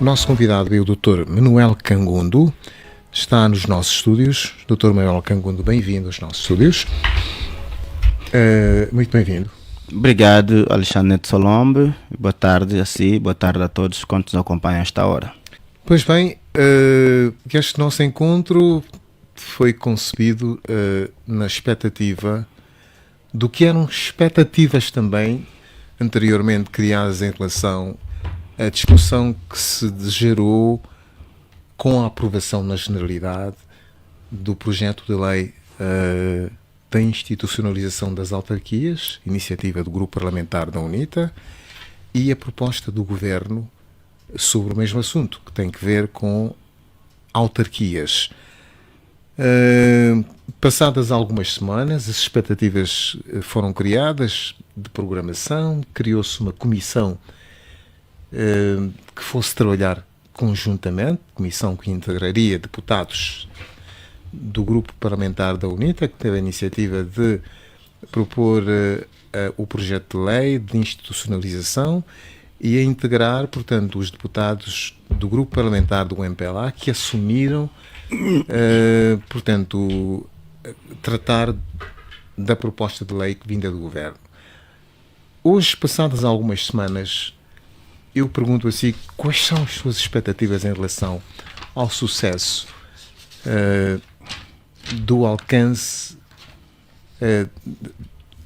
O nosso convidado é o Dr. Manuel Cangundo, está nos nossos estúdios. Dr. Manuel Cangundo, bem-vindo aos nossos estúdios. Muito bem-vindo. Obrigado, Alexandre de Solombe. Boa tarde a si, boa tarde a todos quantos nos acompanham a esta hora. Pois bem, este nosso encontro foi concebido na expectativa do que eram expectativas também anteriormente criadas em relação à discussão que se gerou com a aprovação na generalidade do projeto de lei da institucionalização das autarquias, iniciativa do Grupo Parlamentar da UNITA, e a proposta do Governo sobre o mesmo assunto, que tem que ver com autarquias. Passadas algumas semanas, as expectativas foram criadas de programação, criou-se uma comissão que fosse trabalhar conjuntamente, comissão que integraria deputados do Grupo Parlamentar da UNITA, que teve a iniciativa de propor o projeto de lei de institucionalização e a integrar, portanto, os deputados do Grupo Parlamentar do MPLA que assumiram, portanto, tratar da proposta de lei vinda do Governo. Hoje, passadas algumas semanas, eu pergunto assim, quais são as suas expectativas em relação ao sucesso do alcance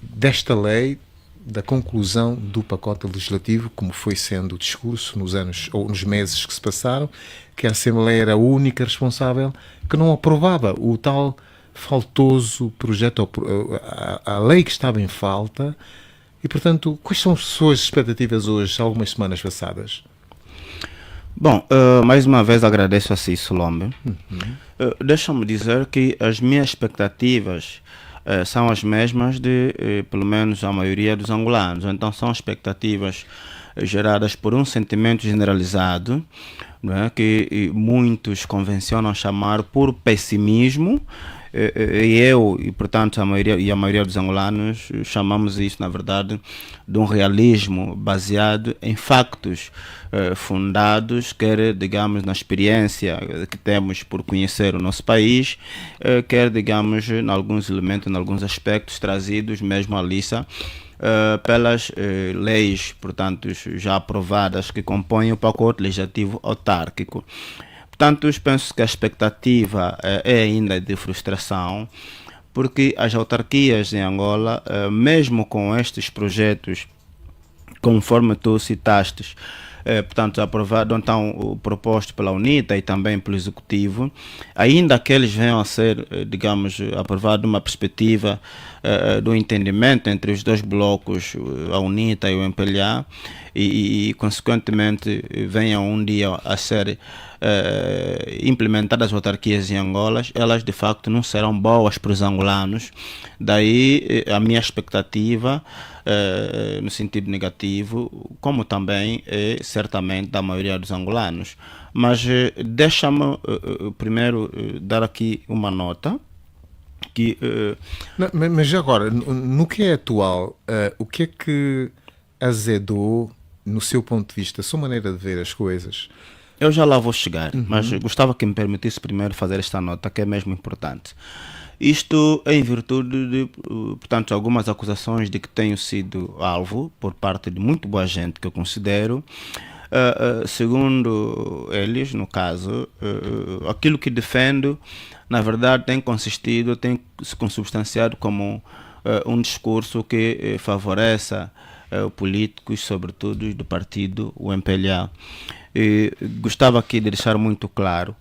desta lei, da conclusão do pacote legislativo, como foi sendo o discurso nos anos ou nos meses que se passaram, que a Assembleia era a única responsável que não aprovava o tal faltoso projeto, a lei que estava em falta. E, portanto, quais são as suas expectativas hoje, algumas semanas passadas? Bom, mais uma vez agradeço a si, Solombe. Deixa-me dizer que as minhas expectativas são as mesmas de, pelo menos, a maioria dos angolanos. Então, são expectativas geradas por um sentimento generalizado, não é? Que muitos convencionam chamar por pessimismo, e portanto a maioria dos angolanos chamamos isso, na verdade, de um realismo baseado em factos fundados, quer, digamos, na experiência que temos por conhecer o nosso país, quer, digamos, em alguns elementos, em alguns aspectos trazidos mesmo à liça pelas leis, portanto, já aprovadas que compõem o pacote legislativo autárquico. Portanto, eu penso que a expectativa é ainda de frustração, porque as autarquias em Angola, mesmo com estes projetos, conforme tu citaste, portanto, aprovado, então, proposto pela UNITA e também pelo Executivo, ainda que eles venham a ser, digamos, aprovados numa perspectiva do entendimento entre os dois blocos, a UNITA e o MPLA, e consequentemente venham um dia a ser implementadas as autarquias em Angola, elas de facto não serão boas para os angolanos. Daí a minha expectativa no sentido negativo, como também certamente da maioria dos angolanos. Mas deixa-me primeiro dar aqui uma nota que... Mas agora, no que é atual, o que é que azedou, no seu ponto de vista, a sua maneira de ver as coisas? Eu já lá vou chegar, mas gostava que me permitisse primeiro fazer esta nota, que é mesmo importante. Isto em virtude de, portanto, algumas acusações de que tenho sido alvo por parte de muito boa gente que eu considero. Segundo eles, no caso, aquilo que defendo, na verdade, tem se consubstanciado como um discurso que favoreça políticos, sobretudo do partido, o MPLA. Gostava aqui de deixar muito claro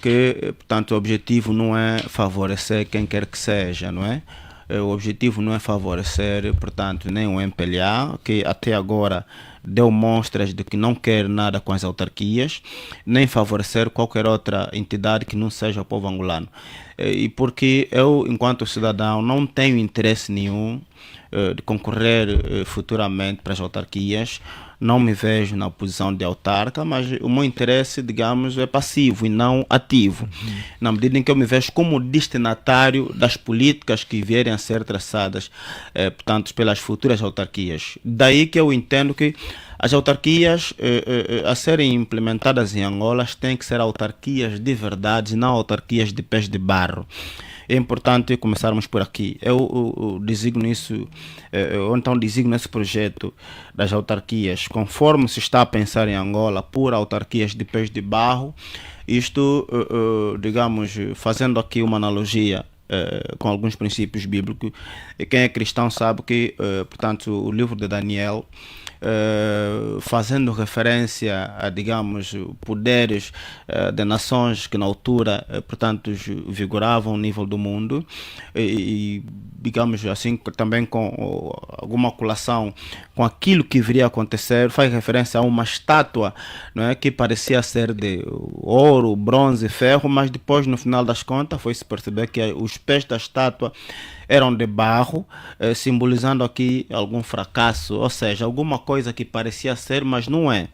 que, portanto, o objetivo não é favorecer quem quer que seja, não é? O objetivo não é favorecer, portanto, nem o MPLA, que até agora deu mostras de que não quer nada com as autarquias, nem favorecer qualquer outra entidade que não seja o povo angolano. E porque eu, enquanto cidadão, não tenho interesse nenhum de concorrer futuramente para as autarquias. Não me vejo na posição de autarca, mas o meu interesse, digamos, é passivo e não ativo. Na medida em que eu me vejo como destinatário das políticas que vierem a ser traçadas, portanto, pelas futuras autarquias. Daí que eu entendo que as autarquias a serem implementadas em Angola têm que ser autarquias de verdade, não autarquias de pés de barro. É importante começarmos por aqui. Eu designo isso, ou então designo esse projeto das autarquias, conforme se está a pensar em Angola, por autarquias de pés de barro. Isto, digamos, fazendo aqui uma analogia com alguns princípios bíblicos. Quem é cristão sabe que, portanto, o livro de Daniel, fazendo referência a, digamos, poderes de nações que na altura, portanto, vigoravam o nível do mundo e, digamos assim, também com alguma colação com aquilo que viria a acontecer, faz referência a uma estátua, não é, que parecia ser de ouro, bronze, ferro, mas depois, no final das contas, foi-se perceber que os pés da estátua eram de barro, simbolizando aqui algum fracasso, ou seja, alguma coisa que parecia ser, mas não é.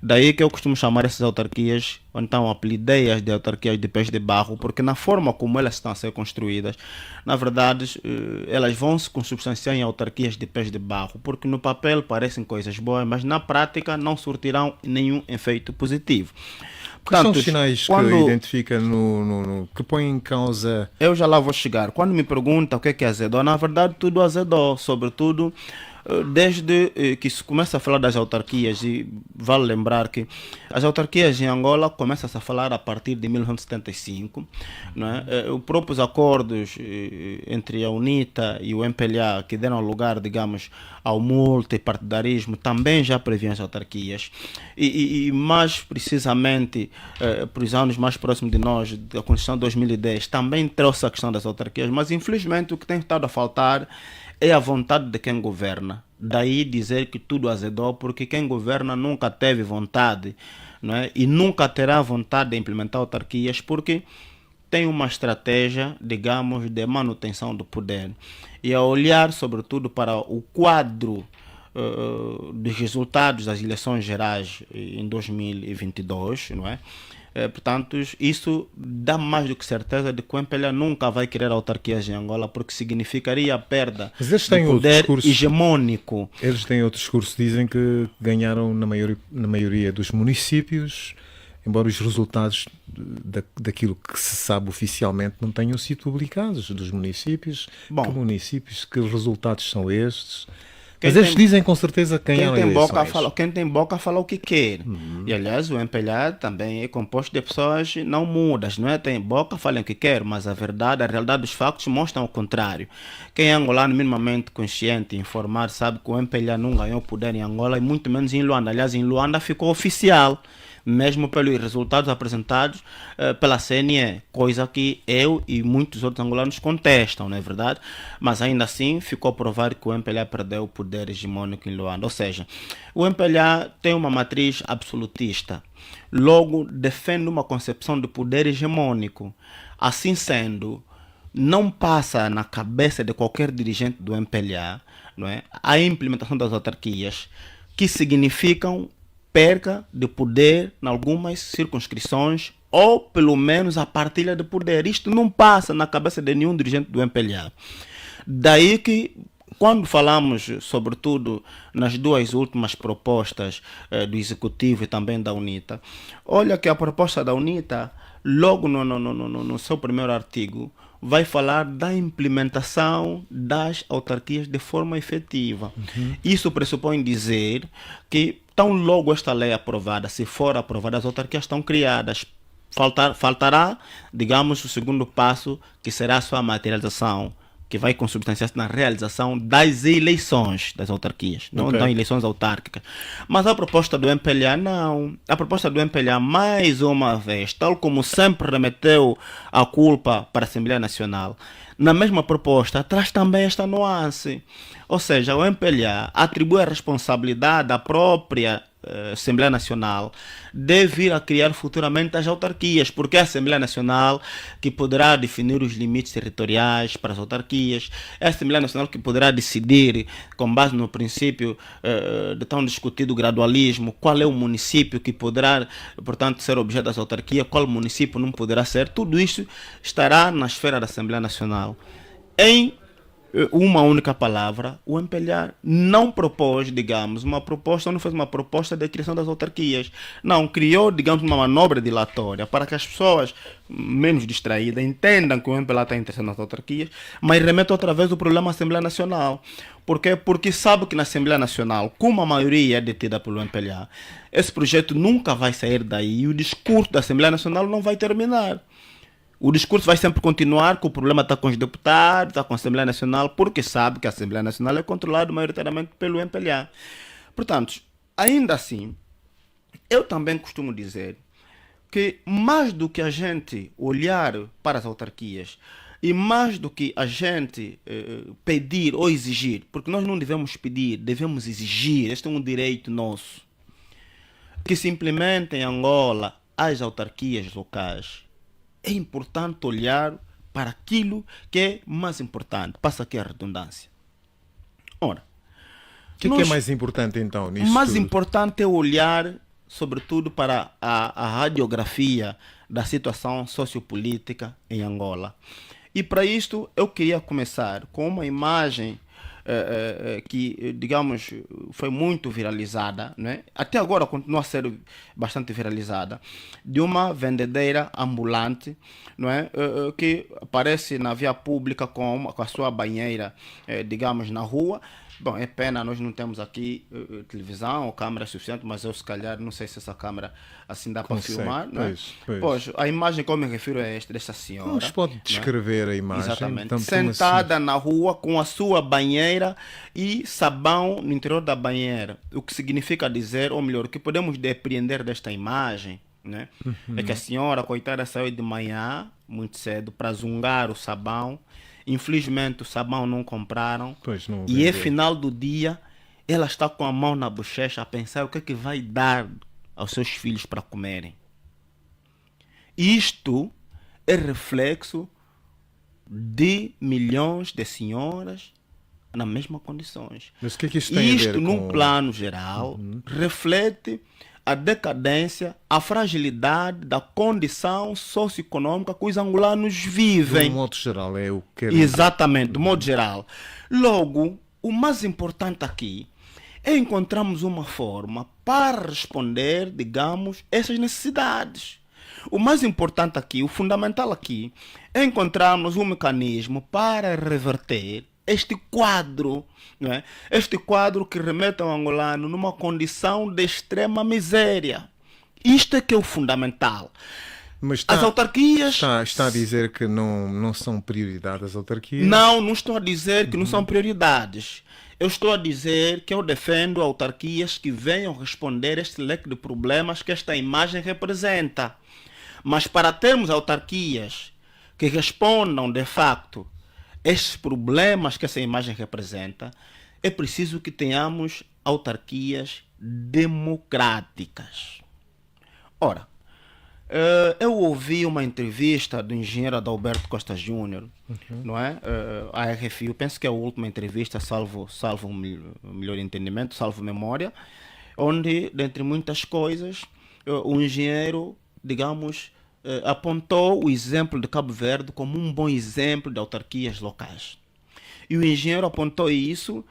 Daí que eu costumo chamar essas autarquias, ou então apelidei-as de autarquias de pés de barro, porque na forma como elas estão a ser construídas, na verdade, elas vão se consubstanciar em autarquias de pés de barro, porque no papel parecem coisas boas, mas na prática não surtirão nenhum efeito positivo. Quais são os sinais que identifica que põe em causa... Eu já lá vou chegar. Quando me pergunta o que é azedou, na verdade tudo azedou, sobretudo desde que se começa a falar das autarquias, e vale lembrar que as autarquias em Angola começam-se a falar a partir de 1975, não é? Os próprios acordos entre a UNITA e o MPLA, que deram lugar, digamos, ao multipartidarismo, também já previam as autarquias, e mais precisamente, para os anos mais próximos de nós, da Constituição de 2010, também trouxe a questão das autarquias, mas infelizmente o que tem estado a faltar é a vontade de quem governa. Daí dizer que tudo azedou, porque quem governa nunca teve vontade, não é? E nunca terá vontade de implementar autarquias, porque tem uma estratégia, digamos, de manutenção do poder. E a olhar, sobretudo, para o quadro dos resultados das eleições gerais em 2022, não é? Portanto, isso dá mais do que certeza de que o MPLA nunca vai querer autarquias em Angola, porque significaria a perda do poder hegemônico. Eles têm outro discurso, dizem que ganharam na maioria dos municípios, embora os resultados daquilo que se sabe oficialmente não tenham sido publicados, dos municípios. Bom, que resultados são estes? Mas eles dizem com certeza quem tem boca fala o que quer. E aliás, o MPLA também é composto de pessoas não mudas, não é? Tem boca, falam o que quer, mas a realidade dos factos mostram o contrário. Quem é angolano minimamente consciente e informado sabe que o MPLA não ganhou poder em Angola e muito menos em Luanda. Aliás, em Luanda ficou oficial, mesmo pelos resultados apresentados pela CNE, coisa que eu e muitos outros angolanos contestam, não é verdade? Mas ainda assim ficou provado que o MPLA perdeu o poder hegemônico em Luanda. Ou seja, o MPLA tem uma matriz absolutista, logo defende uma concepção de poder hegemônico. Assim sendo, não passa na cabeça de qualquer dirigente do MPLA, não é, a implementação das autarquias, que significam perca de poder em algumas circunscrições, ou pelo menos a partilha de poder. Isto não passa na cabeça de nenhum dirigente do MPLA. Daí que, quando falamos, sobretudo, nas duas últimas propostas do Executivo e também da UNITA, olha que a proposta da UNITA, logo no seu primeiro artigo, vai falar da implementação das autarquias de forma efetiva. Isso pressupõe dizer que, tão logo esta lei aprovada, se for aprovada, as autarquias estão criadas. Faltará, digamos, o segundo passo, que será a sua materialização, que vai consubstanciar-se na realização das eleições das autarquias, não das eleições autárquicas. Mas a proposta do MPLA não. A proposta do MPLA, mais uma vez, tal como sempre remeteu a culpa para a Assembleia Nacional, na mesma proposta traz também esta nuance. Ou seja, o MPLA atribui a responsabilidade à própria Assembleia Nacional deve ir a criar futuramente as autarquias, porque é a Assembleia Nacional que poderá definir os limites territoriais para as autarquias, é a Assembleia Nacional que poderá decidir, com base no princípio de tão discutido gradualismo, qual é o município que poderá, portanto, ser objeto das autarquias, qual município não poderá ser. Tudo isso estará na esfera da Assembleia Nacional. Em uma única palavra, o MPLA não propôs, digamos, uma proposta, não fez uma proposta de criação das autarquias. Não, criou, digamos, uma manobra dilatória para que as pessoas menos distraídas entendam que o MPLA está interessado nas autarquias, mas remete outra vez o problema à Assembleia Nacional. Por quê? Porque sabe que na Assembleia Nacional, como a maioria é detida pelo MPLA, esse projeto nunca vai sair daí e o discurso da Assembleia Nacional não vai terminar. O discurso vai sempre continuar, que o problema está com os deputados, está com a Assembleia Nacional, porque sabe que a Assembleia Nacional é controlada maioritariamente pelo MPLA. Portanto, ainda assim, eu também costumo dizer que mais do que a gente olhar para as autarquias e mais do que a gente pedir ou exigir, porque nós não devemos pedir, devemos exigir, este é um direito nosso, que se implementem em Angola as autarquias locais. É importante olhar para aquilo que é mais importante. Passa aqui a redundância. Ora, o que é mais importante então nisso? Mais tudo? importante é olhar, sobretudo, para a radiografia da situação sociopolítica em Angola. E para isto eu queria começar com uma imagem que, digamos, foi muito viralizada, né? Até agora continua a ser bastante viralizada, de uma vendedeira ambulante, não é? Que aparece na via pública com a sua banheira, digamos, na rua. Bom, é pena, nós não temos aqui televisão ou câmera suficiente, mas eu se calhar, não sei se essa câmera assim dá para filmar. Não é? Pois, a imagem que eu me refiro é esta, desta senhora. Mas pode descrever, né? A imagem. Exatamente. Então, sentada assim na rua com a sua banheira e sabão no interior da banheira. O que significa dizer, ou melhor, o que podemos depreender desta imagem, né? É que a senhora, coitada, saiu de manhã, muito cedo, para zungar o sabão. Infelizmente o sabão não compraram. Pois não, e é final do dia, ela está com a mão na bochecha a pensar o que é que vai dar aos seus filhos para comerem. Isto é reflexo de milhões de senhoras nas mesmas condições. Mas o que é que isto tem a ver Isto, com... num plano geral, reflete a decadência, a fragilidade da condição socioeconômica que os angolanos vivem. De um modo geral, é o que... Exatamente, de modo geral. Logo, o mais importante aqui é encontrarmos uma forma para responder, digamos, essas necessidades. O mais importante aqui, o fundamental aqui, é encontrarmos um mecanismo para reverter este quadro, não é? Este quadro que remete ao angolano numa condição de extrema miséria. Isto é que é o fundamental. Mas as autarquias... Está a dizer que não são prioridade as autarquias? Não estou a dizer que não são prioridades. Eu estou a dizer que eu defendo autarquias que venham responder este leque de problemas que esta imagem representa. Mas para termos autarquias que respondam de facto estes problemas que essa imagem representa, é preciso que tenhamos autarquias democráticas. Ora, eu ouvi uma entrevista do engenheiro Adalberto Costa Júnior, não é? A RFI, eu penso que é a última entrevista, salvo melhor entendimento, salvo memória, onde, dentre muitas coisas, o engenheiro, digamos, apontou o exemplo de Cabo Verde como um bom exemplo de autarquias locais. E o engenheiro apontou isso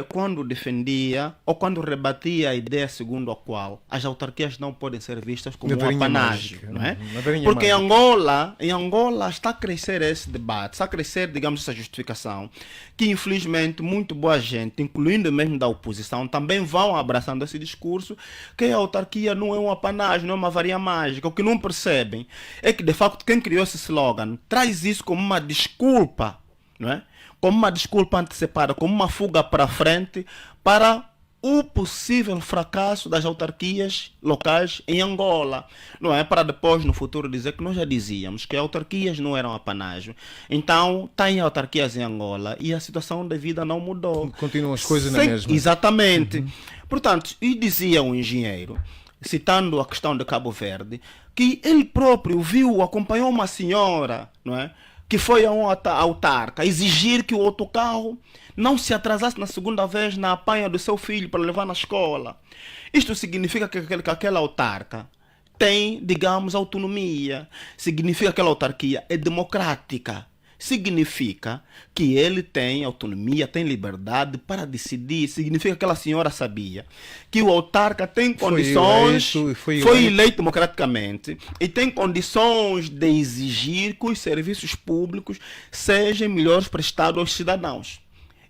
quando defendia ou quando rebatia a ideia segundo a qual as autarquias não podem ser vistas como um apanágio, não é? Porque em Angola está a crescer esse debate, está a crescer, digamos, essa justificação, que infelizmente muito boa gente, incluindo mesmo da oposição, também vão abraçando esse discurso que a autarquia não é um apanágio, não é uma varinha mágica. O que não percebem é que, de facto, quem criou esse slogan traz isso como uma desculpa, não é? Como uma desculpa antecipada, como uma fuga para frente para o possível fracasso das autarquias locais em Angola. Não é para depois, no futuro, dizer que nós já dizíamos que autarquias não eram apanágio. Então, tem autarquias em Angola e a situação da vida não mudou. Continuam as coisas na mesma. Exatamente. Portanto, e dizia um engenheiro, citando a questão de Cabo Verde, que ele próprio viu, acompanhou uma senhora, não é? Que foi a um autarca exigir que o autocarro não se atrasasse na segunda vez na apanha do seu filho para levar na escola. Isto significa que aquela autarca tem, digamos, autonomia. Significa que aquela autarquia é democrática. Significa que ele tem autonomia, tem liberdade para decidir. Significa que aquela senhora sabia que o autarca tem condições, foi eleito democraticamente e tem condições de exigir que os serviços públicos sejam melhores prestados aos cidadãos.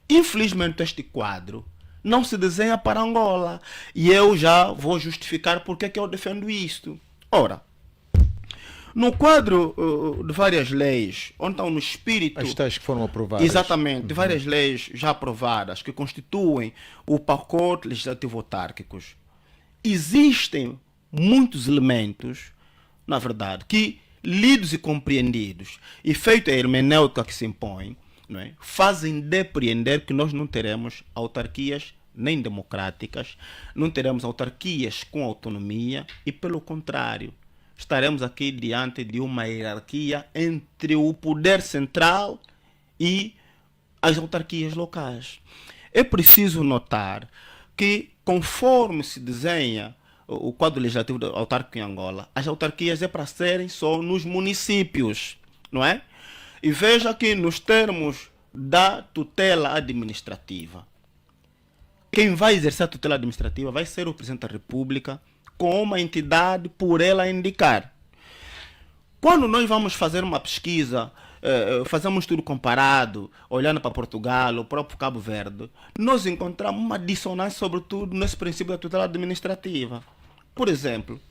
Infelizmente, este quadro não se desenha para Angola. E eu já vou justificar porque é que eu defendo isto. Ora, no quadro de várias leis, onde estão no espírito... As tais que foram aprovadas. Exatamente, de várias leis já aprovadas, que constituem o pacote legislativo autárquicos, existem muitos elementos, na verdade, que, lidos e compreendidos, e feito a hermenêutica que se impõe, não é, fazem depreender que nós não teremos autarquias nem democráticas, não teremos autarquias com autonomia e, pelo contrário, estaremos aqui diante de uma hierarquia entre o poder central e as autarquias locais. É preciso notar que, conforme se desenha o quadro legislativo autárquico em Angola, as autarquias é para serem só nos municípios, não é? E veja que nos termos da tutela administrativa, quem vai exercer a tutela administrativa vai ser o Presidente da República, com uma entidade por ela indicar. Quando nós vamos fazer uma pesquisa, fazemos um estudo comparado, olhando para Portugal, o próprio Cabo Verde, nós encontramos uma dissonância, sobretudo, nesse princípio da tutela administrativa. Por exemplo,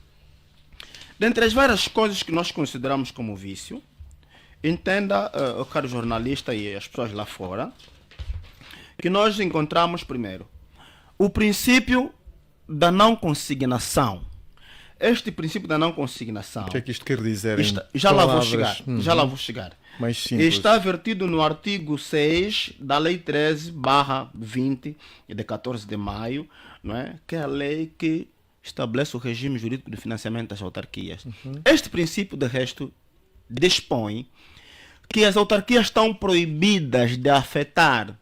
dentre as várias coisas que nós consideramos como vício, entenda, o caro jornalista e as pessoas lá fora, que nós encontramos primeiro o princípio da não consignação. Este princípio da não consignação... O que é que isto quer dizer? Já lá vou chegar. Já lá vou chegar. Mais simples. Está vertido no artigo 6 da Lei 13/20, de 14 de maio, não é? Que é a lei que estabelece o regime jurídico de financiamento das autarquias. Este princípio, de resto, dispõe que as autarquias estão proibidas de afetar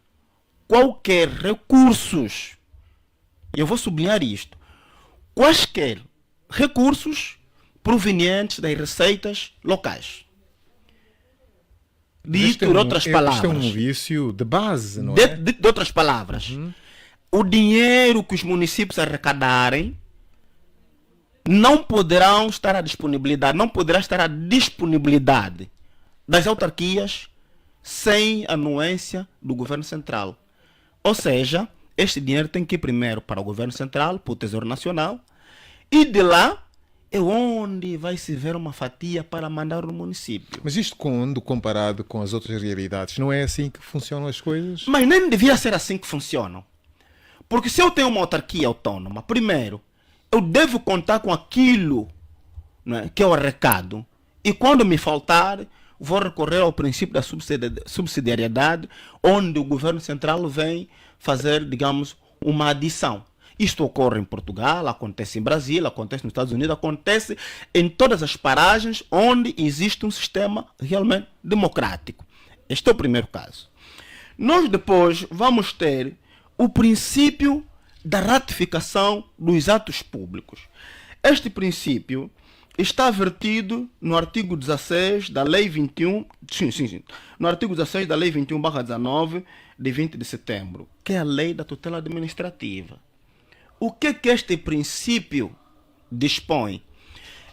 qualquer recursos. Eu vou sublinhar isto. Quaisquer recursos provenientes das receitas locais. Dito de outras palavras. Isto é um vício de base, não é? De outras palavras. O dinheiro que os municípios arrecadarem não poderão estar à disponibilidade, não poderá estar à disponibilidade das autarquias sem anuência do governo central. Ou seja, este dinheiro tem que ir primeiro para o governo central, para o Tesouro Nacional, e de lá é onde vai se ver uma fatia para mandar no município. Mas isto quando comparado com as outras realidades, não é assim que funcionam as coisas? Mas nem devia ser assim que funcionam. Porque se eu tenho uma autarquia autônoma, primeiro, eu devo contar com aquilo, não é, que é o arrecado. E quando me faltar, vou recorrer ao princípio da subsidiariedade, onde o governo central vem fazer, digamos, uma adição. Isto ocorre em Portugal, acontece em Brasil, acontece nos Estados Unidos, acontece em todas as paragens onde existe um sistema realmente democrático. Este é o primeiro caso. Nós depois vamos ter o princípio da ratificação dos atos públicos. Este princípio está vertido no artigo 16 da Lei 21, no artigo 16 da Lei 21/19 de 20 de setembro, que é a Lei da Tutela Administrativa. O que este princípio dispõe?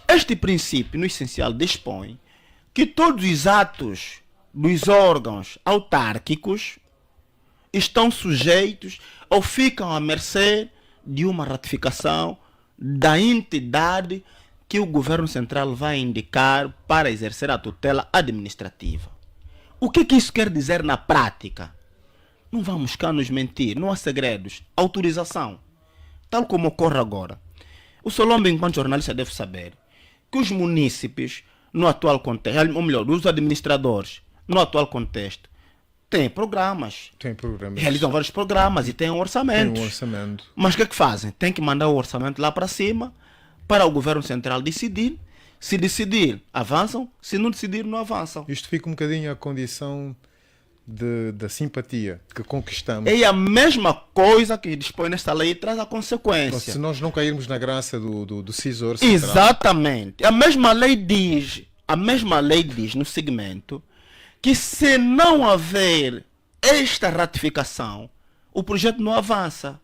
Este princípio, no essencial, dispõe que todos os atos dos órgãos autárquicos estão sujeitos ou ficam à mercê de uma ratificação da entidade que o governo central vai indicar para exercer a tutela administrativa. O que isso quer dizer na prática? Não vamos cá nos mentir, não há segredos. Autorização. Tal como ocorre agora. O Solombe, enquanto jornalista, deve saber que os munícipes, no atual contexto, ou melhor, os administradores, no atual contexto, têm programas. Tem programas. Realizam vários programas e têm Tem orçamentos. um orçamento. Mas o que é que fazem? Tem que mandar o orçamento lá para cima para o governo central decidir. Se decidir, avançam. Se não decidir, não avançam. Isto fica um bocadinho à condição da simpatia que conquistamos. É a mesma coisa que dispõe nesta lei e traz a Se consequência. nós não cairmos na graça do cisor central. Exatamente. A mesma lei diz no segmento que se não haver esta ratificação, o projeto não avança.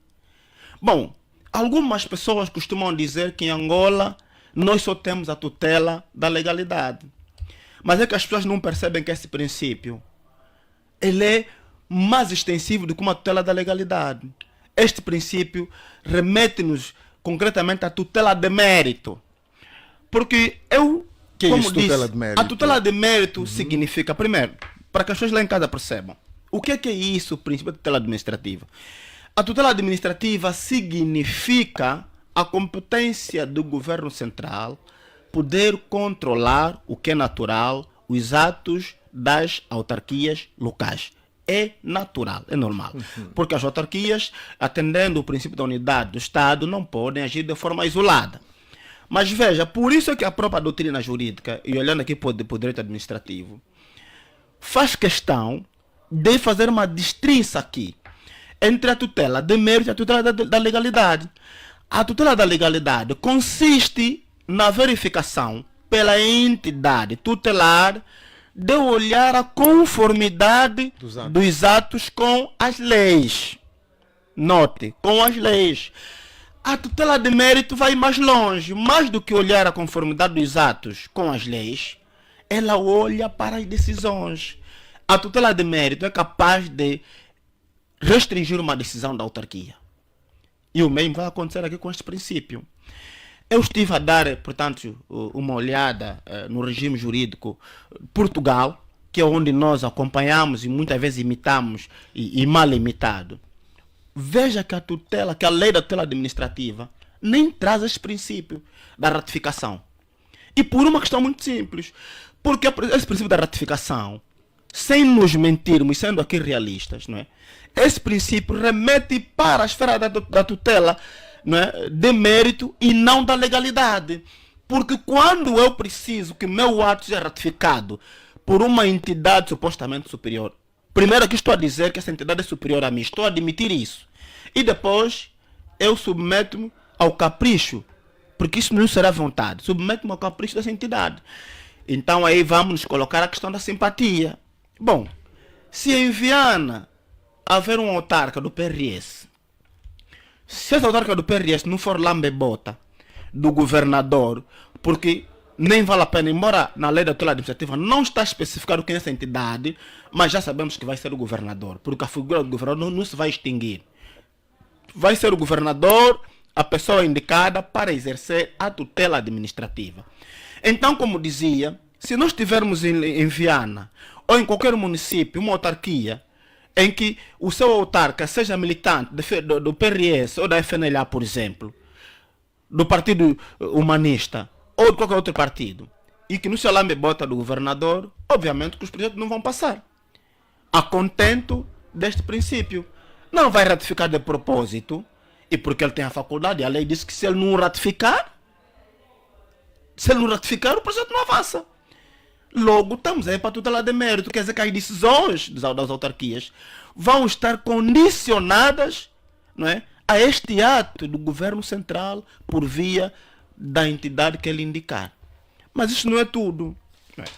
Bom, algumas pessoas costumam dizer que em Angola nós só temos a tutela da legalidade. Mas é que as pessoas não percebem que esse princípio ele é mais extensivo do que uma tutela da legalidade. Este princípio remete-nos concretamente à tutela de mérito. Porque Que é como isso, disse, tutela de mérito? a tutela de mérito significa, primeiro, para que as pessoas lá em casa percebam, o que é isso, o princípio da tutela administrativa? A tutela administrativa significa a competência do governo central poder controlar o que é natural, os atos das autarquias locais. É natural, é normal. Porque as autarquias, atendendo o princípio da unidade do Estado, não podem agir de forma isolada. Mas veja, por isso é que a própria doutrina jurídica, e olhando aqui para o direito administrativo, faz questão de fazer uma distinção aqui entre a tutela de mérito e a tutela da legalidade. A tutela da legalidade consiste na verificação pela entidade tutelar de olhar a conformidade dos atos com as leis. Note, com as leis. A tutela de mérito vai mais longe. Mais do que olhar a conformidade dos atos com as leis, ela olha para as decisões. A tutela de mérito é capaz de restringir uma decisão da autarquia. E o mesmo vai acontecer aqui com este princípio. Eu estive a dar, portanto, uma olhada no regime jurídico de Portugal, que é onde nós acompanhamos e muitas vezes imitamos e mal imitado. Veja que que a lei da tutela administrativa nem traz esse princípio da ratificação. E por uma questão muito simples. Porque esse princípio da ratificação, sem nos mentirmos, sendo aqui realistas, não é? Esse princípio remete para a esfera da tutela, não é? De mérito e não da legalidade. Porque quando eu preciso que meu ato seja ratificado por uma entidade supostamente superior, primeiro aqui estou a dizer que essa entidade é superior a mim, estou a admitir isso. E depois eu submeto-me ao capricho, porque isso não será vontade, submeto-me ao capricho dessa entidade. Então aí vamos nos colocar a questão da simpatia. Bom, se em Viana haver um autarca do PRS, se esse autarca do PRS não for lambebota do governador, porque nem vale a pena, embora na lei da tutela administrativa não está especificado quem é essa entidade, mas já sabemos que vai ser o governador, porque a figura do governador não se vai extinguir. Vai ser o governador a pessoa indicada para exercer a tutela administrativa. Então, como dizia, se nós tivermos em Viana ou em qualquer município uma autarquia em que o seu autarca seja militante do PRS ou da FNLA, por exemplo, do Partido Humanista ou de qualquer outro partido, e que no seu lambebota do governador, obviamente que os projetos não vão passar. A contento deste princípio. Não vai ratificar de propósito, e porque ele tem a faculdade, a lei diz que se ele não ratificar, o projeto não avança. Logo, estamos aí para a tutela de mérito, quer dizer que as decisões das autarquias vão estar condicionadas, não é, a este ato do governo central por via da entidade que ele indicar. Mas isso não é tudo. Não é?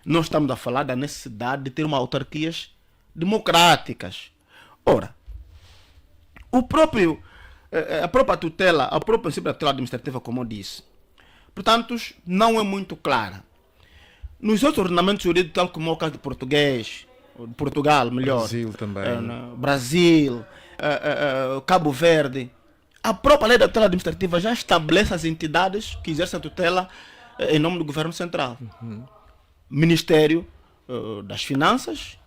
Nós estamos a falar da necessidade de ter uma autarquias democráticas. Ora, a própria tutela, o próprio princípio da tutela administrativa, como eu disse, portanto, não é muito clara. Nos outros ordenamentos jurídicos, tal como é o caso de Portugal, melhor. Brasil também. Brasil, Cabo Verde. A própria lei da tutela administrativa já estabelece as entidades que exercem a tutela em nome do governo central. Ministério das Finanças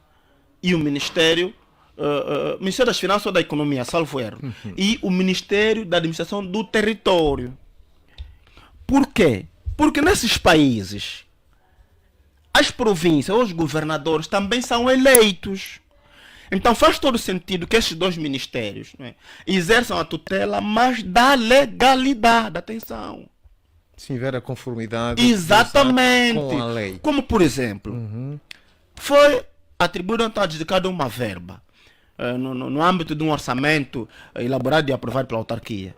e o Ministério das Finanças ou da Economia, salvo erro. E o Ministério da Administração do Território. Por quê? Porque nesses países as províncias, os governadores também são eleitos. Então faz todo sentido que esses dois ministérios, não é, exerçam a tutela, mas da legalidade, atenção. Se houver a conformidade Exatamente. com a lei. Como, por exemplo, foi atribuída, então, adjudicada uma verba no âmbito de um orçamento elaborado e aprovado pela autarquia.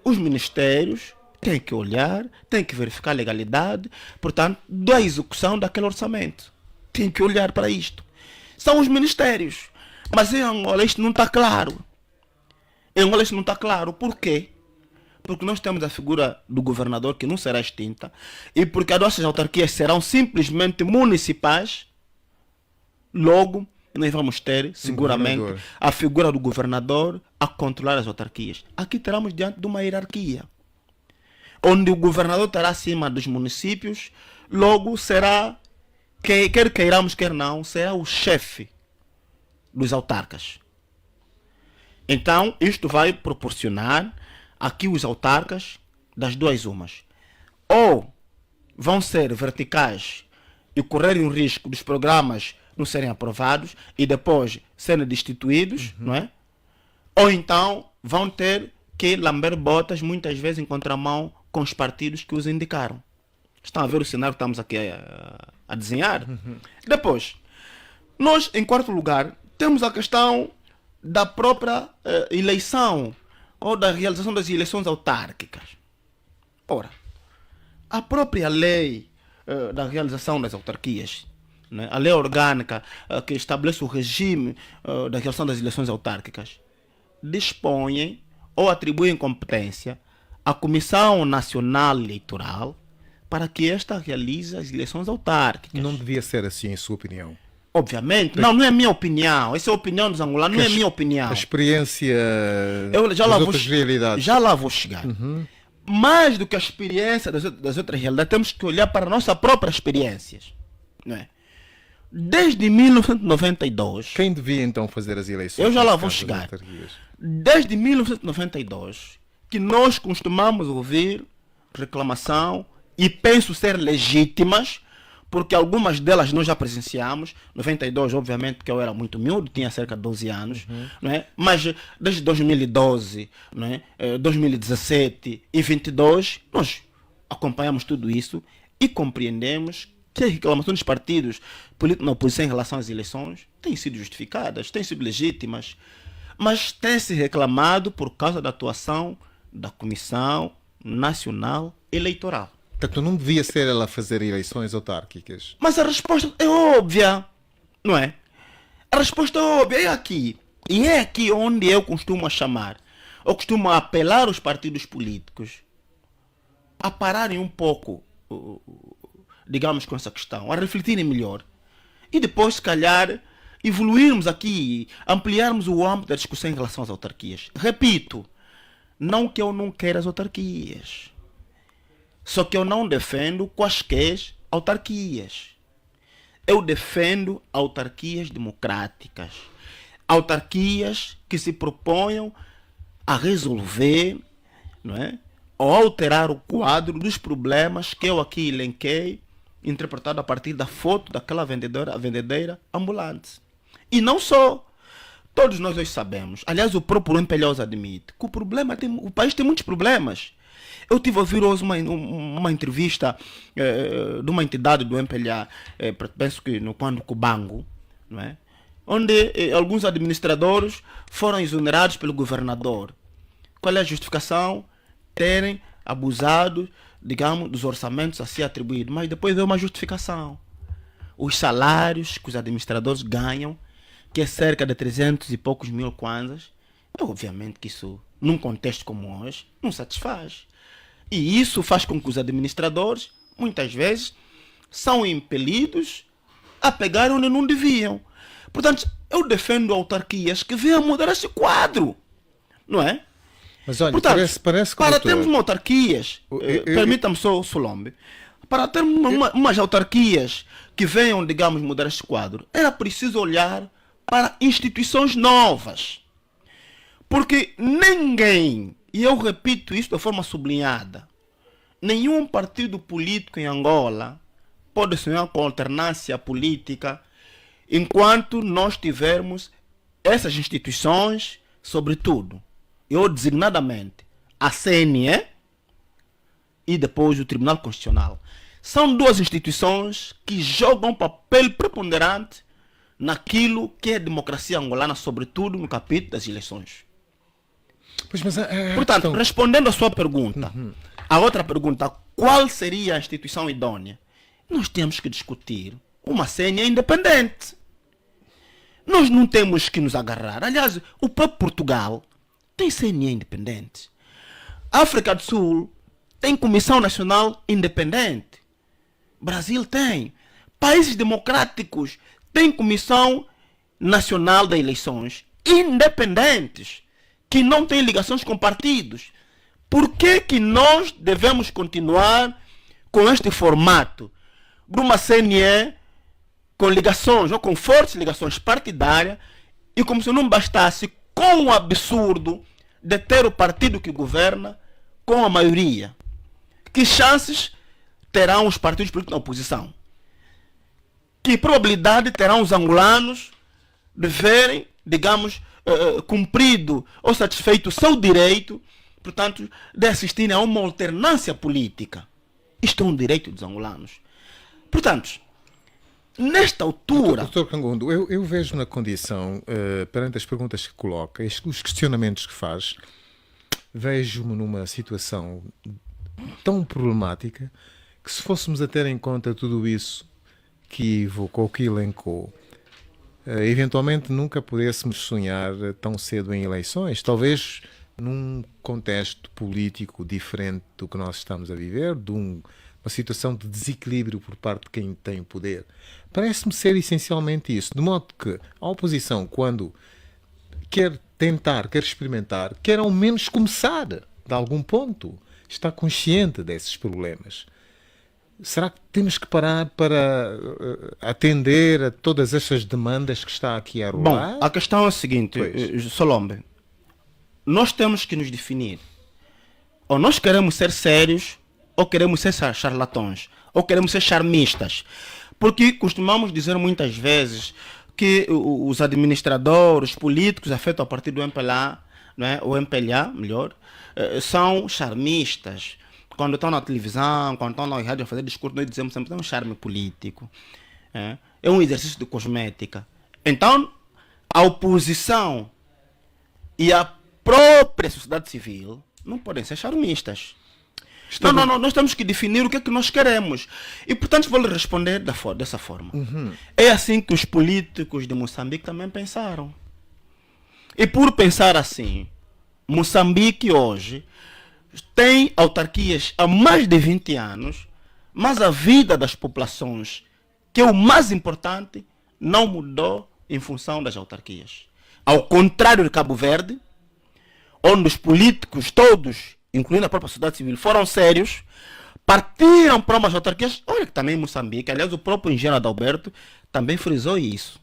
Os ministérios têm que olhar, têm que verificar a legalidade, portanto, da execução daquele orçamento. Tem que olhar para isto. São os ministérios. Mas em Angola isto não está claro. Em Angola isto não está claro. Por quê? Porque nós temos a figura do governador que não será extinta e porque as nossas autarquias serão simplesmente municipais. Logo, nós vamos ter, seguramente, a figura do governador a controlar as autarquias. Aqui teremos diante de uma hierarquia, onde o governador estará acima dos municípios, logo será, quer queiramos, quer não, será o chefe dos autarcas. Então, isto vai proporcionar aqui os autarcas das duas umas. Ou vão ser verticais e correrem o risco dos programas não serem aprovados e depois serem destituídos, não é? Ou então vão ter que lamber botas, muitas vezes em contramão com os partidos que os indicaram. Estão a ver o cenário que estamos aqui a desenhar? Depois, nós, em quarto lugar, temos a questão da própria eleição ou da realização das eleições autárquicas. Ora, a própria lei da realização das autarquias, né, a lei orgânica que estabelece o regime da realização das eleições autárquicas, dispõem ou atribuem competência à Comissão Nacional Eleitoral para que esta realize as eleições autárquicas. Não devia ser assim, em sua opinião? Obviamente. Não é minha opinião. Essa é a opinião dos angolanos, não é minha opinião. A experiência Eu já das lá outras realidades. Já lá vou chegar. Mais do que a experiência das outras realidades, temos que olhar para a nossa própria experiência. Não é? Desde 1992... Quem devia então fazer as eleições? Eu já lá vou chegar. Desde 1992 que nós costumamos ouvir reclamação, e penso ser legítimas, porque algumas delas nós já presenciamos. 92, obviamente, porque eu era muito miúdo, tinha cerca de 12 anos, não é? Mas desde 2012, não é? 2017 e 22, nós acompanhamos tudo isso e compreendemos que as reclamações dos partidos políticos na oposição em relação às eleições têm sido justificadas, têm sido legítimas, mas tem-se reclamado por causa da atuação da Comissão Nacional Eleitoral. Portanto, não devia ser ela fazer eleições autárquicas. Mas a resposta é óbvia, não é? A resposta é óbvia, é aqui. E é aqui onde eu costumo chamar, ou costumo apelar aos partidos políticos a pararem um pouco, digamos, com essa questão, a refletirem melhor. E depois, se calhar, evoluirmos aqui, ampliarmos o âmbito da discussão em relação às autarquias. Repito, não que eu não queira as autarquias. Só que eu não defendo quaisquer autarquias. Eu defendo autarquias democráticas. Autarquias que se proponham a resolver, não é? Ou alterar o quadro dos problemas que eu aqui elenquei, interpretado a partir da foto daquela vendedeira ambulante. E não só. Todos nós hoje sabemos, aliás o próprio MPLA admite, que o país tem muitos problemas. Eu tive a ouvir hoje uma entrevista de uma entidade do MPLA, penso que no Quando Cubango, não é? Onde alguns administradores foram exonerados pelo governador. Qual é a justificação? Terem abusado, digamos, dos orçamentos a si atribuídos. Mas depois veio uma justificação. Os salários que os administradores ganham, que é cerca de 300 e poucos mil kwanzas, obviamente que isso, num contexto como hoje, não satisfaz. E isso faz com que os administradores, muitas vezes, são impelidos a pegar onde não deviam. Portanto, eu defendo autarquias que venham mudar esse quadro. Não é? Mas olha, portanto, parece que para termos uma autarquias, permita-me só, Solombe, para termos umas autarquias que venham, digamos, mudar este quadro, era preciso olhar para instituições novas. Porque ninguém, e eu repito isso de forma sublinhada, nenhum partido político em Angola pode sonhar com alternância política enquanto nós tivermos essas instituições, sobretudo, eu designadamente, a CNE e depois o Tribunal Constitucional, são duas instituições que jogam um papel preponderante naquilo que é a democracia angolana, sobretudo no capítulo das eleições. Pois, mas Portanto, questão... respondendo à sua pergunta, a outra pergunta, qual seria a instituição idônea? Nós temos que discutir uma CNE independente. Nós não temos que nos agarrar. Aliás, o próprio Portugal tem CNE independente. A África do Sul tem Comissão Nacional Independente. Brasil tem. Países democráticos têm Comissão Nacional de Eleições independentes, que não têm ligações com partidos. Por que nós devemos continuar com este formato de uma CNE com ligações, ou com fortes ligações partidárias, e como se não bastasse, com o absurdo de ter o partido que governa com a maioria? Que chances terão os partidos políticos na oposição? Que probabilidade terão os angolanos de verem, digamos, cumprido ou satisfeito o seu direito, portanto, de assistirem a uma alternância política? Isto é um direito dos angolanos. Portanto, nesta altura... Doutor Cangundo, eu vejo na condição, perante as perguntas que coloca, os questionamentos que faz, vejo-me numa situação tão problemática que, se fôssemos a ter em conta tudo isso que evocou, que elencou, eventualmente nunca pudéssemos sonhar tão cedo em eleições, talvez num contexto político diferente do que nós estamos a viver, de uma situação de desequilíbrio por parte de quem tem o poder. Parece-me ser essencialmente isso, de modo que a oposição, quando quer tentar, quer experimentar, quer ao menos começar de algum ponto, está consciente desses problemas. Será que temos que parar para atender a todas essas demandas que está aqui a rolar? Bom, a questão é a seguinte, Solombe. Nós temos que nos definir. Ou nós queremos ser sérios, ou queremos ser charlatões, ou queremos ser charmistas. Porque costumamos dizer muitas vezes que os administradores políticos afetos a partir do MPLA, não é? O MPLA, melhor, são charmistas. Quando estão na televisão, quando estão na rádio a fazer discurso, nós dizemos sempre que é um charme político. É um exercício de cosmética. Então, a oposição e a própria sociedade civil não podem ser charmistas. Não, nós temos que definir o que é que nós queremos. E, portanto, vou lhe responder dessa forma. É assim que os políticos de Moçambique também pensaram. E por pensar assim, Moçambique hoje tem autarquias há mais de 20 anos, mas a vida das populações, que é o mais importante, não mudou em função das autarquias. Ao contrário de Cabo Verde, onde os políticos todos, incluindo a própria sociedade civil, foram sérios, partiram para umas autarquias. Olha que também em Moçambique, aliás, o próprio engenheiro Adalberto também frisou isso.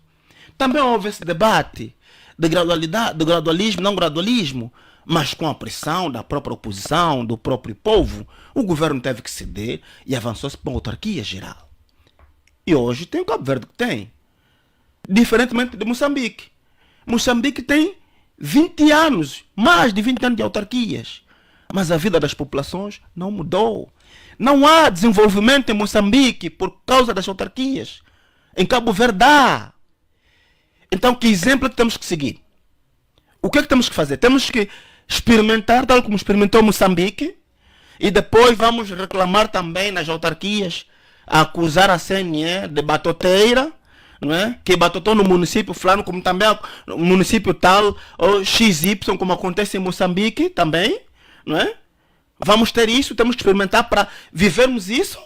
Também houve esse debate de gradualidade, de gradualismo, não gradualismo, mas com a pressão da própria oposição, do próprio povo, o governo teve que ceder e avançou-se para uma autarquia geral. E hoje tem o Cabo Verde que tem. Diferentemente de Moçambique. Moçambique tem 20 anos, mais de 20 anos de autarquias. Mas a vida das populações não mudou. Não há desenvolvimento em Moçambique por causa das autarquias. Em Cabo Verde há. Então, que exemplo é que temos que seguir? O que é que temos que fazer? Temos que experimentar, tal como experimentou Moçambique, e depois vamos reclamar também nas autarquias, acusar a CNE de batoteira, não é? Que batotou no município fulano, como também no município tal, ou XY, como acontece em Moçambique também, não é? Vamos ter isso, temos que experimentar para vivermos isso?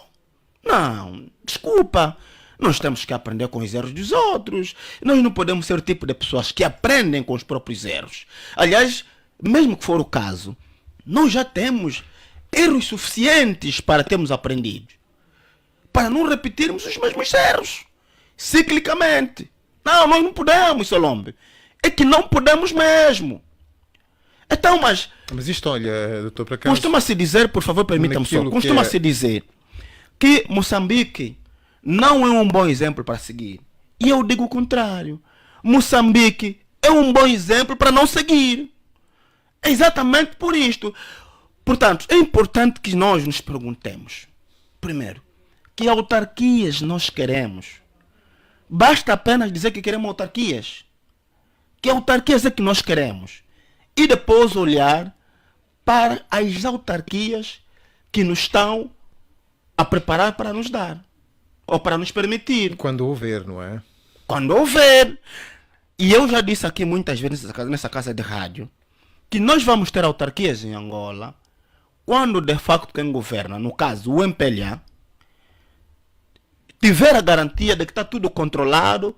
Não, desculpa. Nós temos que aprender com os erros dos outros. Nós não podemos ser o tipo de pessoas que aprendem com os próprios erros. Aliás, mesmo que for o caso, nós já temos erros suficientes para termos aprendido. Para não repetirmos os mesmos erros. Ciclicamente. Não, nós não podemos, Solombe. É que não podemos mesmo. Então, mas isto, olha, doutor, para cá... Costuma-se dizer, por favor, permita-me só. Costuma-se dizer que Moçambique não é um bom exemplo para seguir. E eu digo o contrário. Moçambique é um bom exemplo para não seguir. É exatamente por isto. Portanto, é importante que nós nos perguntemos, primeiro, que autarquias nós queremos. Basta apenas dizer que queremos autarquias. Que autarquias é que nós queremos? E depois olhar para as autarquias que nos estão a preparar para nos dar. Ou para nos permitir. Quando houver, não é? Quando houver. E eu já disse aqui muitas vezes nessa casa de rádio que nós vamos ter autarquias em Angola quando de facto quem governa, no caso o MPLA, tiver a garantia de que está tudo controlado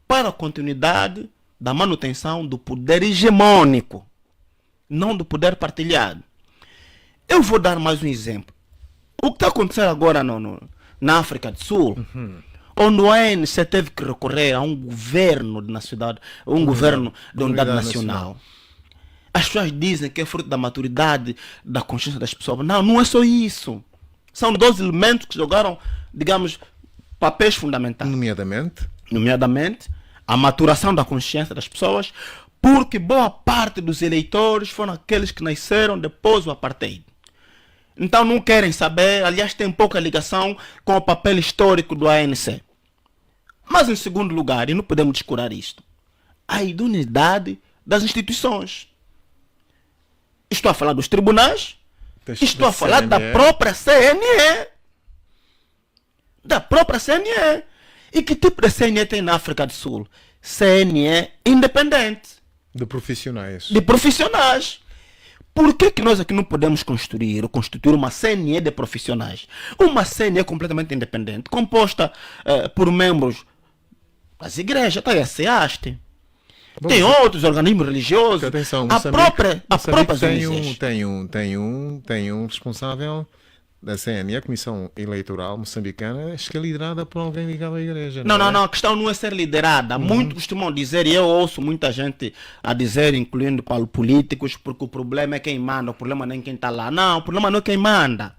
para a continuidade da manutenção do poder hegemônico, não do poder partilhado. Eu vou dar mais um exemplo. O que está acontecendo agora na África do Sul, onde o ANC teve que recorrer a um governo de nacionalidade, governo de unidade nacional. As pessoas dizem que é fruto da maturidade, da consciência das pessoas. Não, não é só isso. São dois elementos que jogaram, digamos, papéis fundamentais. Nomeadamente, a maturação da consciência das pessoas, porque boa parte dos eleitores foram aqueles que nasceram depois do apartheid. Então não querem saber, aliás, tem pouca ligação com o papel histórico do ANC. Mas em segundo lugar, e não podemos descurar isto, a idoneidade das instituições. Estou a falar dos tribunais, estou a falar da própria CNE. Da própria CNE. E que tipo de CNE tem na África do Sul? CNE independente. De profissionais. De profissionais. Por que nós aqui não podemos constituir uma CNE de profissionais? Uma CNE completamente independente, composta por membros das igrejas, tá aí a SEASTE. Tem outros organismos religiosos. Atenção, a própria tem um responsável da CNE, a Comissão Eleitoral Moçambicana, acho que é liderada por alguém ligado à igreja. Não, a questão não é ser liderada. Muitos costumam dizer, e eu ouço muita gente a dizer, incluindo políticos, porque o problema é quem manda, o problema não é quem está lá. Não, o problema não é quem manda.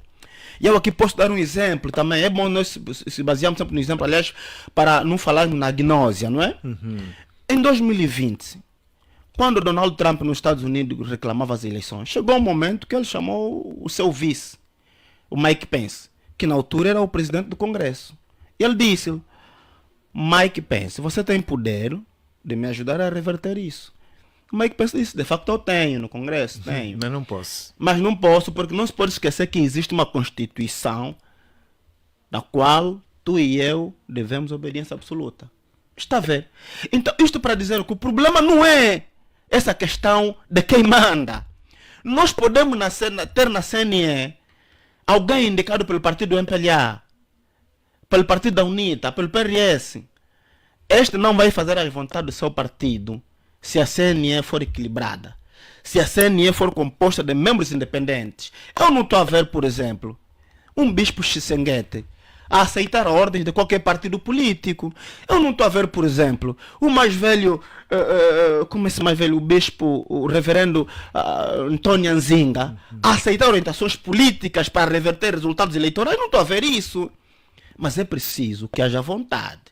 E eu aqui posso dar um exemplo também. É bom nós se basearmos sempre no exemplo, aliás, para não falarmos na gnósia, não é? Em 2020, quando Donald Trump nos Estados Unidos reclamava as eleições, chegou um momento que ele chamou o seu vice, o Mike Pence, que na altura era o presidente do Congresso. E ele disse: Mike Pence, você tem poder de me ajudar a reverter isso. O Mike Pence disse: de facto eu tenho no Congresso, tenho. Mas não posso. Mas não posso, porque não se pode esquecer que existe uma Constituição da qual tu e eu devemos obediência absoluta. Está a ver? Então, isto para dizer que o problema não é essa questão de quem manda. Nós podemos ter na CNE alguém indicado pelo partido do MPLA, pelo partido da UNITA, pelo PRS. Este não vai fazer a vontade do seu partido se a CNE for equilibrada, se a CNE for composta de membros independentes. Eu não estou a ver, por exemplo, um bispo Xissenguete a aceitar ordens de qualquer partido político. Eu não estou a ver, por exemplo, o mais velho, como esse mais velho, o bispo, o reverendo Antônio Nzinga, a aceitar orientações políticas para reverter resultados eleitorais. Eu não estou a ver isso. Mas é preciso que haja vontade.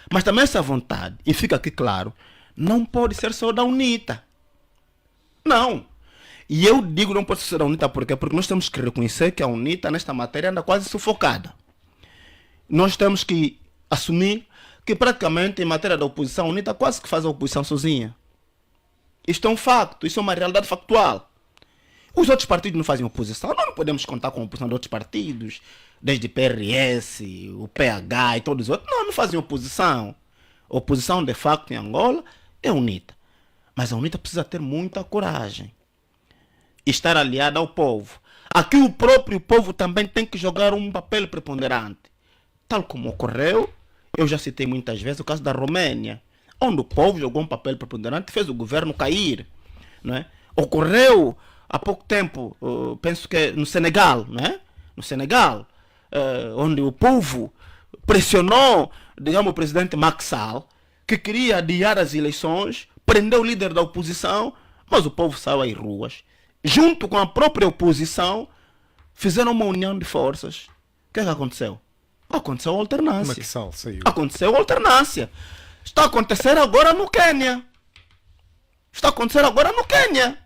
Mas também essa vontade, e fica aqui claro, não pode ser só da UNITA. Não. E eu digo não pode ser da UNITA porque nós temos que reconhecer que a UNITA nesta matéria anda quase sufocada. Nós temos que assumir que praticamente em matéria da oposição, a UNITA quase que faz a oposição sozinha. Isto é um facto, isso é uma realidade factual. Os outros partidos não fazem oposição, nós não podemos contar com a oposição de outros partidos, desde PRS, o PH e todos os outros. Não fazem oposição. A oposição de facto em Angola é a UNITA. Mas a UNITA precisa ter muita coragem. E estar aliada ao povo. Aqui o próprio povo também tem que jogar um papel preponderante. Tal como ocorreu, eu já citei muitas vezes o caso da Romênia, onde o povo jogou um papel preponderante e fez o governo cair. Não é? Ocorreu há pouco tempo, penso que no Senegal, não é? No Senegal, onde o povo pressionou, digamos, o presidente Macky Sall, que queria adiar as eleições, prendeu o líder da oposição, mas o povo saiu às ruas. Junto com a própria oposição, fizeram uma união de forças. O que é que aconteceu? Aconteceu a alternância. Macky Sall saiu. Aconteceu a alternância. Está a acontecer agora no Quênia. Está a acontecer agora no Quênia.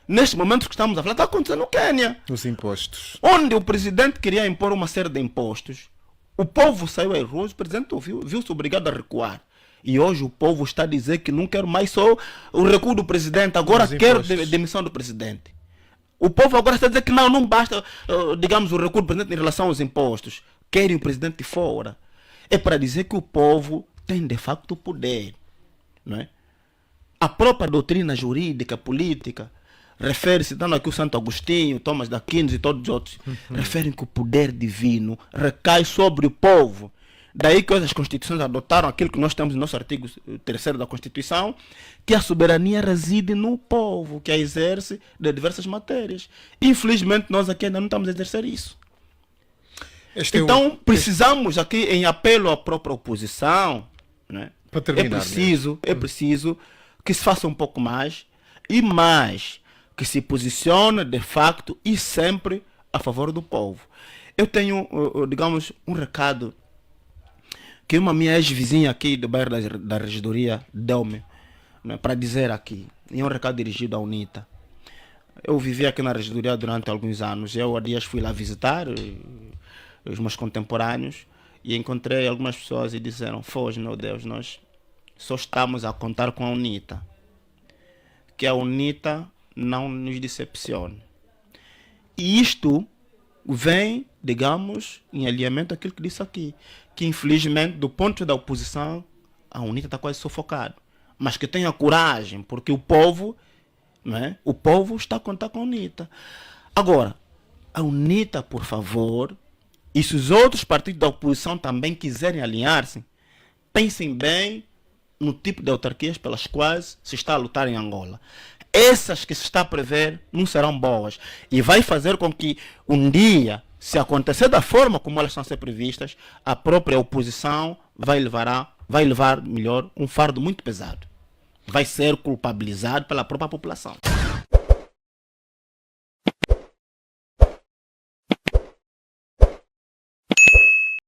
Neste momento que estamos a falar, está a acontecer no Quênia. Os impostos. Onde o presidente queria impor uma série de impostos. O povo saiu às ruas, o presidente viu-se obrigado a recuar. E hoje o povo está a dizer que não quer mais só o recuo do presidente, agora quer demissão do presidente. O povo agora está a dizer que não basta, digamos, o recuo do presidente em relação aos impostos. Querem o presidente de fora. É para dizer que o povo tem de facto poder. Não é? A própria doutrina jurídica, política, refere-se, dando aqui o Santo Agostinho, Thomas de Aquino e todos os outros, referem que o poder divino recai sobre o povo. Daí que as constituições adotaram aquilo que nós temos no nosso artigo 3º da Constituição, que a soberania reside no povo, que a exerce de diversas matérias. Infelizmente, nós aqui ainda não estamos a exercer isso. Então, precisamos aqui, em apelo à própria oposição, né? Para terminar, é preciso que se faça um pouco mais, e mais, que se posicione de facto e sempre a favor do povo. Eu tenho, digamos, um recado que uma minha ex-vizinha aqui do bairro da regidoria deu-me, né, para dizer aqui. E é um recado dirigido à UNITA. Eu vivi aqui na regidoria durante alguns anos. Eu há dias fui lá visitar os meus contemporâneos e encontrei algumas pessoas e disseram: foge, meu Deus, nós só estamos a contar com a UNITA. Que a UNITA não nos decepcione. E isto vem, digamos, em alinhamento àquilo que disse aqui, que infelizmente, do ponto da oposição, a UNITA está quase sufocado. Mas que tenha coragem, porque o povo, não é? O povo está a contar com a UNITA. Agora, a UNITA, por favor, e se os outros partidos da oposição também quiserem alinhar-se, pensem bem no tipo de autarquias pelas quais se está a lutar em Angola. Essas que se está a prever não serão boas. E vai fazer com que um dia, se acontecer da forma como elas estão a ser previstas, a própria oposição vai levar melhor, um fardo muito pesado. Vai ser culpabilizado pela própria população.